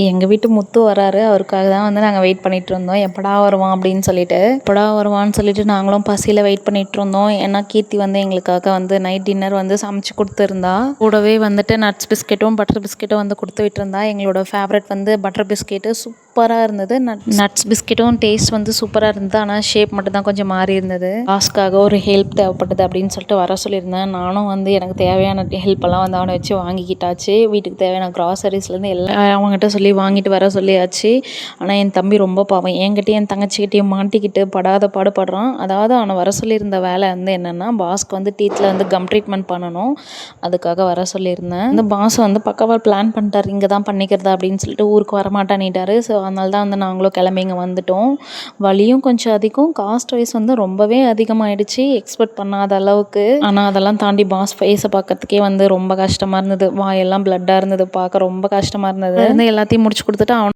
எங்கள் வீட்டு முத்து வராரு. அவருக்காக தான் வந்து நாங்கள் வெயிட் பண்ணிட்டு இருந்தோம். எப்படா வருவான் அப்படின்னு சொல்லிட்டு. எப்படா வருவான்னு சொல்லிட்டு நாங்களும் பசியில் வெயிட் பண்ணிட்டு இருந்தோம். ஏன்னா கீர்த்தி வந்து எங்களுக்காக வந்து நைட் டின்னர் வந்து சமைச்சு கொடுத்துருந்தா. கூடவே வந்துட்டு நட்ஸ் பிஸ்கெட்டும் பட்டர் பிஸ்கெட்டும் வந்து கொடுத்து விட்டுருந்தா. எங்களோட ஃபேவரட் வந்து பட்டர் பிஸ்கெட்டு சூப்பராக இருந்தது. நட்ஸ் பிஸ்கெட்டும் டேஸ்ட் வந்து சூப்பராக இருந்தது. ஆனால் ஷேப் மட்டும் தான் கொஞ்சம் மாறி இருந்தது. லாஸ்ட்காக ஒரு ஹெல்ப் தேவைப்பட்டது அப்படின்னு சொல்லிட்டு வர சொல்லியிருந்தேன். நானும் வந்து எனக்கு தேவையான ஹெல்ப்பெல்லாம் வந்து அவனை வச்சு வாங்கிக்கிட்டாச்சு. வீட்டுக்கு தேவையான க்ராசரிஸ்லேருந்து எல்லாம் அவங்ககிட்ட சொல்லி வாங்கிட்டு வர சொல்லியாச்சு. ஆனால் என் தம்பி ரொம்ப பாவம் என்கிட்டயும் என் தங்கச்சிக்கிட்டையும் மாட்டிக்கிட்டு படாத பாடுபடுறான். அதாவது அவனை வர சொல்லியிருந்த வேலை வந்து என்னென்னா, பாஸ்க்கு வந்து டீத்தில் வந்து கம் ட்ரீட்மெண்ட் பண்ணணும். அதுக்காக வர சொல்லியிருந்தேன். இந்த பாஸ் வந்து பக்காவாக பிளான் பண்ணிட்டார். இங்கே தான் பண்ணிக்கிறதா அப்படின்னு சொல்லிட்டு ஊருக்கு வரமாட்டானிட்டாரு. ஸோ அதனால தான் வந்து நாங்களும் கிளம்பி இங்கே வந்துட்டோம். வலியும் கொஞ்சம் அதிகம், காஸ்ட் வைஸ் வந்து ரொம்பவே அதிகமாகிடுச்சு எக்ஸ்பெக்ட் பண்ணாத அளவுக்கு. ஆனால் அதெல்லாம் தாண்டி பாஸ் ஃபேஸை பார்க்கறதுக்கே வந்து ரொம்ப கஷ்டமாக இருந்தது. வாயெல்லாம் பிளட்டாக இருந்தது. பார்க்க ரொம்ப கஷ்டமாக இருந்தது. எல்லாத்தையும் முடிச்சு கொடுத்துட்டு அவன்